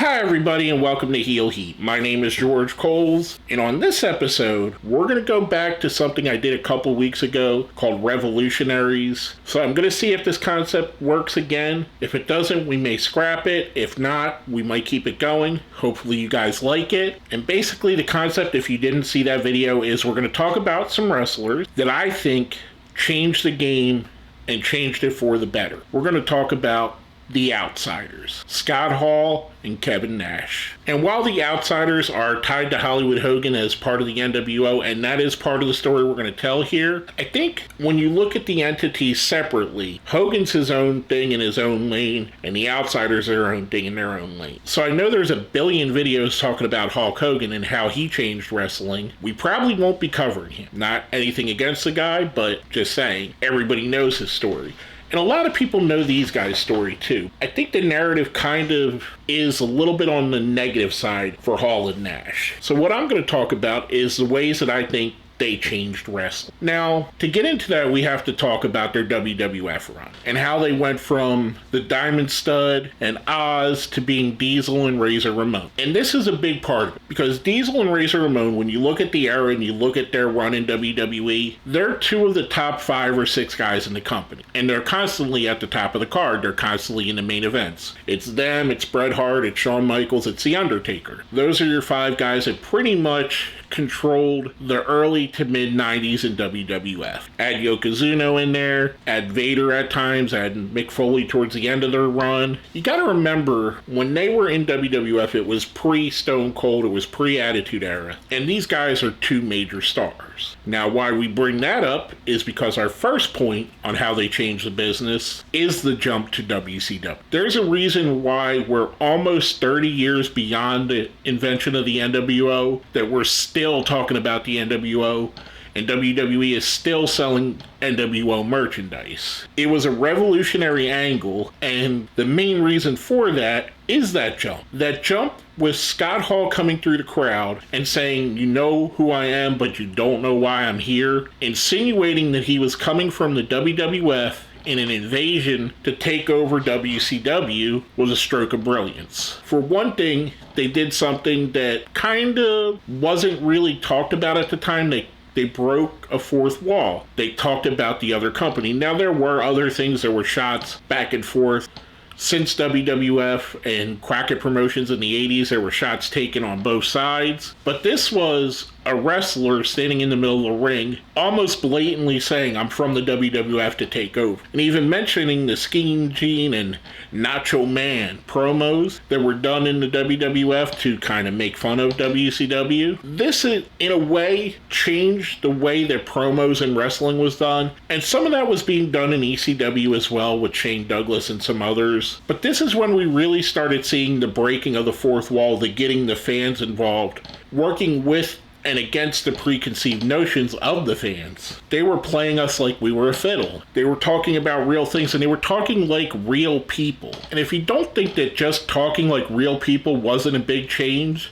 Hi everybody and welcome to Heel Heat. My name is George Coles, and on this episode, we're going to go back to something I did a couple weeks ago called Revolutionaries. So I'm going to see if this concept works again. If it doesn't, we may scrap it. If not, we might keep it going. Hopefully you guys like it. And basically the concept, if you didn't see that video, is we're going to talk about some wrestlers that I think changed the game and changed it for the better. We're going to talk about the Outsiders, Scott Hall and Kevin Nash. And while the Outsiders are tied to Hollywood Hogan as part of the NWO, and that is part of the story we're going to tell here, I think when you look at the entities separately, Hogan's his own thing in his own lane, and the Outsiders are their own thing in their own lane. So I know there's a billion videos talking about Hulk Hogan and how he changed wrestling. We probably won't be covering him. Not anything against the guy, but just saying, everybody knows his story. And a lot of people know these guys' story too. I think the narrative kind of is a little bit on the negative side for Hall and Nash. So what I'm going to talk about is the ways that I think they changed wrestling. Now, to get into that, we have to talk about their WWF run and how they went from the Diamond Stud and Oz to being Diesel and Razor Ramon. And this is a big part of it because Diesel and Razor Ramon, when you look at the era and you look at their run in WWE, they're two of the top 5 or 6 guys in the company. And they're constantly at the top of the card. They're constantly in the main events. It's them, it's Bret Hart, it's Shawn Michaels, it's The Undertaker. Those are your 5 guys that pretty much controlled the early to mid 90s in WWF. Add Yokozuna in there, add Vader at times, add Mick Foley towards the end of their run. You gotta remember, when they were in WWF, it was pre-Stone Cold, it was pre-Attitude Era, and these guys are 2 major stars. Now, why we bring that up is because our first point on how they changed the business is the jump to WCW. There's a reason why we're almost 30 years beyond the invention of the NWO, that we're still talking about the NWO, and WWE is still selling NWO merchandise. It was a revolutionary angle, and the main reason for that is that jump. That jump with Scott Hall coming through the crowd and saying, "You know who I am, but you don't know why I'm here," insinuating that he was coming from the WWF in an invasion to take over WCW, was a stroke of brilliance. For one thing, they did something that kind of wasn't really talked about at the time. They broke a fourth wall. They talked about the other company. Now, there were other things. There were shots back and forth. Since WWF and Crockett Promotions in the 80s, there were shots taken on both sides. But this was a wrestler standing in the middle of the ring, almost blatantly saying, "I'm from the WWF to take over." And even mentioning the Skinny Jean and Nacho Man promos that were done in the WWF to kind of make fun of WCW. This, in a way, changed the way that promos and wrestling was done. And some of that was being done in ECW as well with Shane Douglas and some others. But this is when we really started seeing the breaking of the fourth wall, the getting the fans involved, working with and against the preconceived notions of the fans. They were playing us like we were a fiddle. They were talking about real things, and they were talking like real people. And if you don't think that just talking like real people wasn't a big change,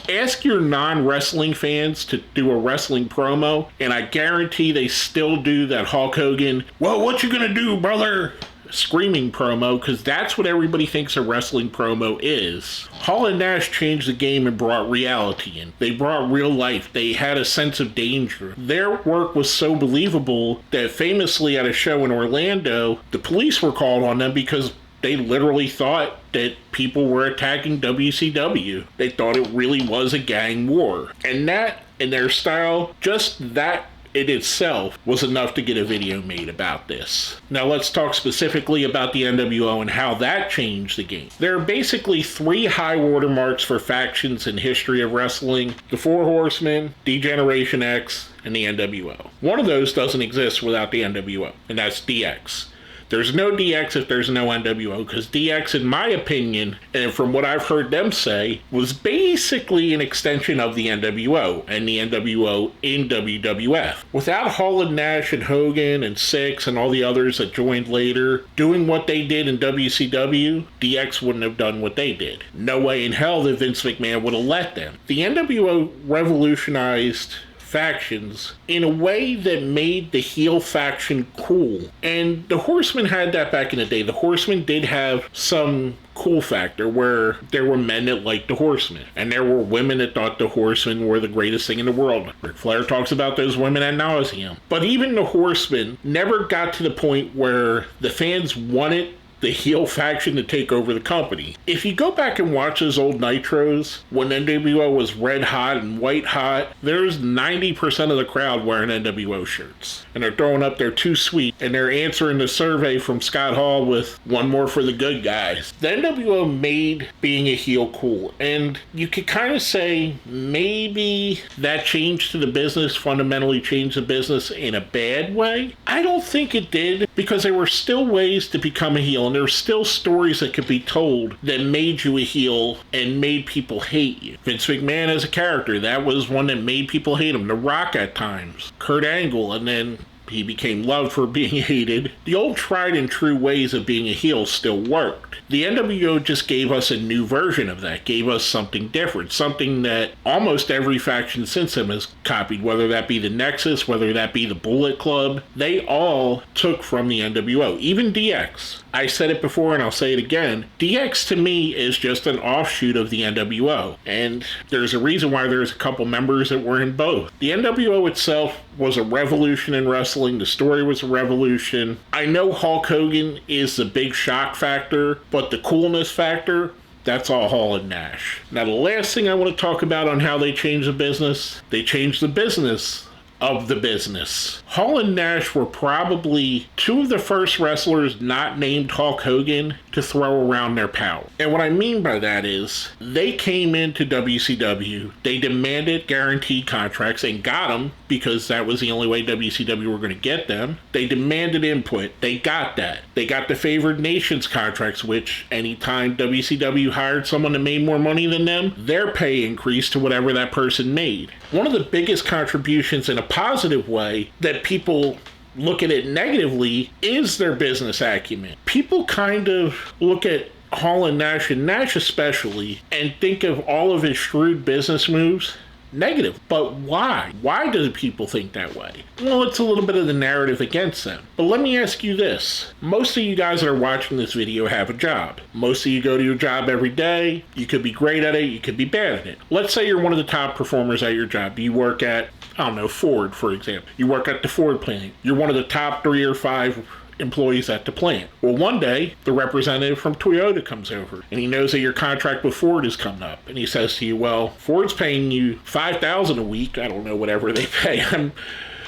ask your non-wrestling fans to do a wrestling promo, and I guarantee they still do that Hulk Hogan, "Well, what you gonna do, brother?" screaming promo, because that's what everybody thinks a wrestling promo is. Hall and Nash changed the game and brought reality in. They brought real life. They had a sense of danger. Their work was so believable that famously at a show in Orlando, the police were called on them because they literally thought that people were attacking WCW. They thought it really was a gang war. And that, in their style, just that in itself was enough to get a video made about this. Now let's talk specifically about the NWO and how that changed the game. There are basically 3 high watermarks for factions in history of wrestling: the Four Horsemen, D-Generation X, and the NWO. One of those doesn't exist without the NWO, and that's DX. There's no DX if there's no NWO, because DX, in my opinion, and from what I've heard them say, was basically an extension of the NWO, and the NWO in WWF. Without Hall and Nash and Hogan and Syxx and all the others that joined later doing what they did in WCW, DX wouldn't have done what they did. No way in hell that Vince McMahon would have let them. The NWO revolutionized factions in a way that made the heel faction cool. And the Horsemen had that back in the day. The Horsemen did have some cool factor where there were men that liked the Horsemen, and there were women that thought the Horsemen were the greatest thing in the world. Ric Flair talks about those women ad nauseum. But even the Horsemen never got to the point where the fans wanted the heel faction to take over the company. If you go back and watch those old Nitros, when NWO was red hot and white hot, there's 90% of the crowd wearing NWO shirts. And they're throwing up their too sweet, and they're answering the survey from Scott Hall with one more for the good guys. The NWO made being a heel cool, and you could kind of say maybe that change to the business fundamentally changed the business in a bad way. I don't think it did, because there were still ways to become a heel, and there were still stories that could be told that made you a heel and made people hate you. Vince McMahon as a character, that was one that made people hate him. The Rock at times. Kurt Angle, and then he became loved for being hated. The old tried and true ways of being a heel still worked. The NWO just gave us a new version of that, gave us something different, something that almost every faction since then has copied, whether that be the Nexus, whether that be the Bullet Club. They all took from the NWO, even DX. I said it before and I'll say it again. DX to me is just an offshoot of the NWO, and there's a reason why there's a couple members that were in both. The NWO itself was a revolution in wrestling. The story was a revolution. I know Hulk Hogan is the big shock factor, but the coolness factor, that's all Hall and Nash. Now, the last thing I want to talk about on how they changed the business, they changed the business of the business. Hall and Nash were probably two of the first wrestlers not named Hulk Hogan to throw around their power. And what I mean by that is they came into WCW, they demanded guaranteed contracts and got them because that was the only way WCW were going to get them. They demanded input. They got that. They got the favored nations contracts, which anytime WCW hired someone that made more money than them, their pay increased to whatever that person made. One of the biggest contributions in a positive way that people look at it negatively is their business acumen. People kind of look at Hall and Nash especially, and think of all of his shrewd business moves negative. But why? Why do people think that way? Well, it's a little bit of the narrative against them. But let me ask you this. Most of you guys that are watching this video have a job. Most of you go to your job every day. You could be great at it. You could be bad at it. Let's say you're one of the top performers at your job. You work at, I don't know, Ford, for example. You work at the Ford plant. You're one of the top 3 or 5 employees at the plant. Well, one day, the representative from Toyota comes over, and he knows that your contract with Ford is coming up, and he says to you, well, Ford's paying you $5,000 a week. I don't know, whatever they pay.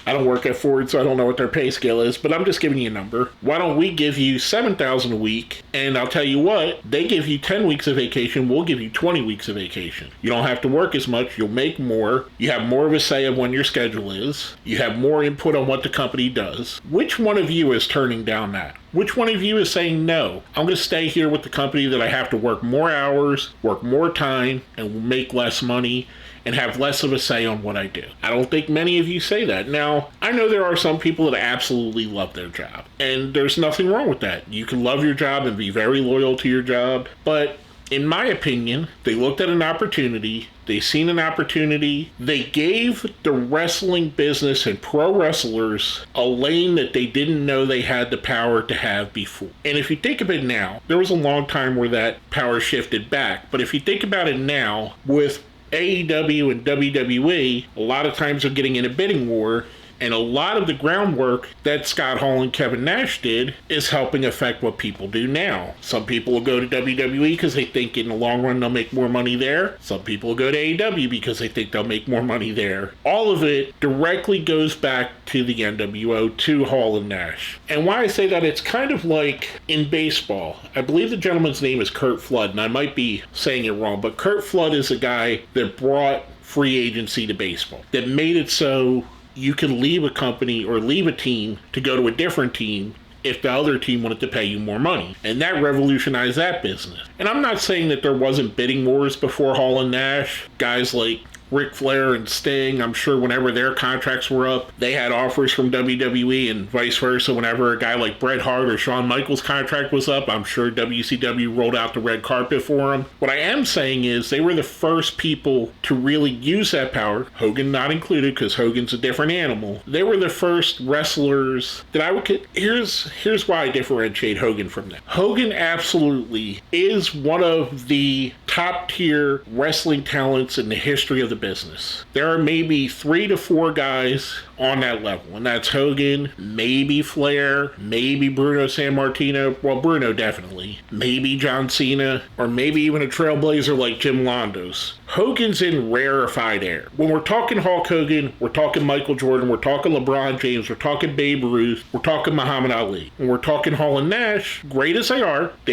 I don't work at Ford, so I don't know what their pay scale is, but I'm just giving you a number. Why don't we give you $7,000 a week, and I'll tell you what, they give you 10 weeks of vacation, we'll give you 20 weeks of vacation. You don't have to work as much, you'll make more, you have more of a say of when your schedule is, you have more input on what the company does. Which one of you is turning down that? Which one of you is saying, no, I'm going to stay here with the company that I have to work more hours, work more time, and make less money, and have less of a say on what I do? I don't think many of you say that. Now, I know there are some people that absolutely love their job, and there's nothing wrong with that. You can love your job and be very loyal to your job, but in my opinion, they looked at an opportunity, they seen an opportunity, they gave the wrestling business and pro wrestlers a lane that they didn't know they had the power to have before. And if you think of it now, there was a long time where that power shifted back, but if you think about it now, with AEW and WWE, a lot of times they're getting in a bidding war, and a lot of the groundwork that Scott Hall and Kevin Nash did is helping affect what people do now. Some people will go to WWE because they think in the long run they'll make more money there. Some people will go to AEW because they think they'll make more money there. All of it directly goes back to the NWO, to Hall and Nash. And why I say that, it's kind of like in baseball. I believe the gentleman's name is Curt Flood, and I might be saying it wrong, but Curt Flood is a guy that brought free agency to baseball, that made it so you can leave a company or leave a team to go to a different team if the other team wanted to pay you more money. And that revolutionized that business. And I'm not saying that there wasn't bidding wars before Hall and Nash. Guys like Ric Flair and Sting, I'm sure whenever their contracts were up, they had offers from WWE, and vice versa. Whenever a guy like Bret Hart or Shawn Michaels' contract was up, I'm sure WCW rolled out the red carpet for them. What I am saying is they were the first people to really use that power, Hogan not included because Hogan's a different animal. They were the first wrestlers that I would... Here's why I differentiate Hogan from them. Hogan absolutely is one of the top tier wrestling talents in the history of the business. There are maybe 3 to 4 guys on that level, and that's Hogan, maybe Flair, maybe Bruno Sammartino, well, Bruno definitely, maybe John Cena, or maybe even a trailblazer like Jim Londos. Hogan's in rarefied air. When we're talking Hulk Hogan, we're talking Michael Jordan, we're talking LeBron James, we're talking Babe Ruth, we're talking Muhammad Ali. When we're talking Hall and Nash, great as they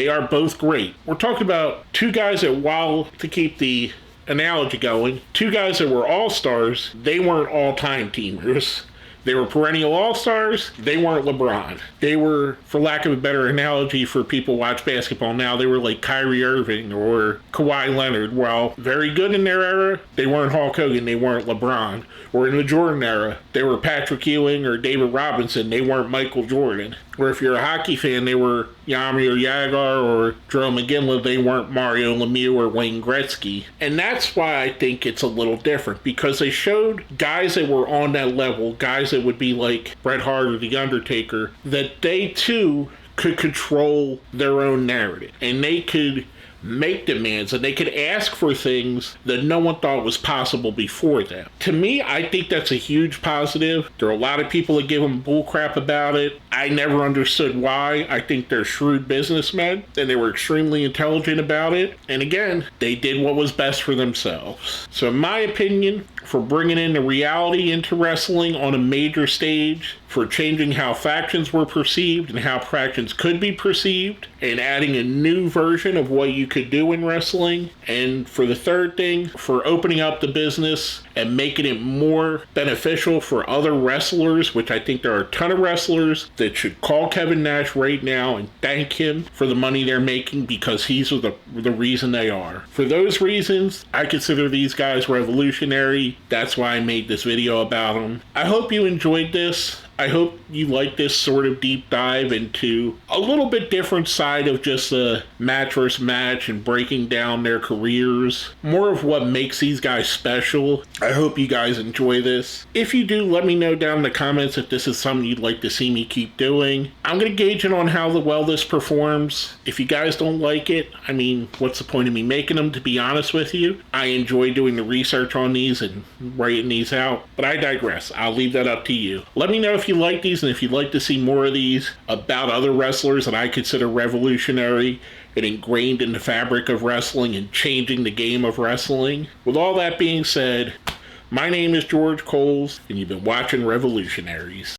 are both great. We're talking about 2 guys that, while to keep the analogy going, 2 guys that were all-stars, they weren't all-time teamers. They were perennial all-stars. They weren't LeBron. They were, for lack of a better analogy for people who watch basketball now, they were like Kyrie Irving or Kawhi Leonard. While very good in their era, they weren't Hulk Hogan. They weren't LeBron. Or in the Jordan era, they were Patrick Ewing or David Robinson. They weren't Michael Jordan. Or if you're a hockey fan, they were Jaromir Jagr or Drew McGinley. They weren't Mario Lemieux or Wayne Gretzky. And that's why I think it's a little different, because they showed guys that were on that level, guys that would be like Bret Hart or The Undertaker, that they too could control their own narrative. And they could make demands, and they could ask for things that no one thought was possible before them. To me, I think that's a huge positive. There are a lot of people that give them bullcrap about it. I never understood why. I think they're shrewd businessmen, and they were extremely intelligent about it. And again, they did what was best for themselves. So in my opinion, for bringing in the reality into wrestling on a major stage, for changing how factions were perceived and how factions could be perceived, and adding a new version of what you could do in wrestling. And for the third thing, for opening up the business and making it more beneficial for other wrestlers, which I think there are a ton of wrestlers that should call Kevin Nash right now and thank him for the money they're making, because he's the reason they are. For those reasons, I consider these guys revolutionary. That's why I made this video about them. I hope you enjoyed this. I hope you like this sort of deep dive into a little bit different side of just a match versus match and breaking down their careers. More of what makes these guys special. I hope you guys enjoy this. If you do, let me know down in the comments if this is something you'd like to see me keep doing. I'm going to gauge it on how well this performs. If you guys don't like it, I mean, what's the point of me making them, to be honest with you? I enjoy doing the research on these and writing these out, but I digress. I'll leave that up to you. Let me know if you like these, and if you'd like to see more of these about other wrestlers that I consider revolutionary and ingrained in the fabric of wrestling and changing the game of wrestling. With all that being said, my name is George Coles, and you've been watching Revolutionaries.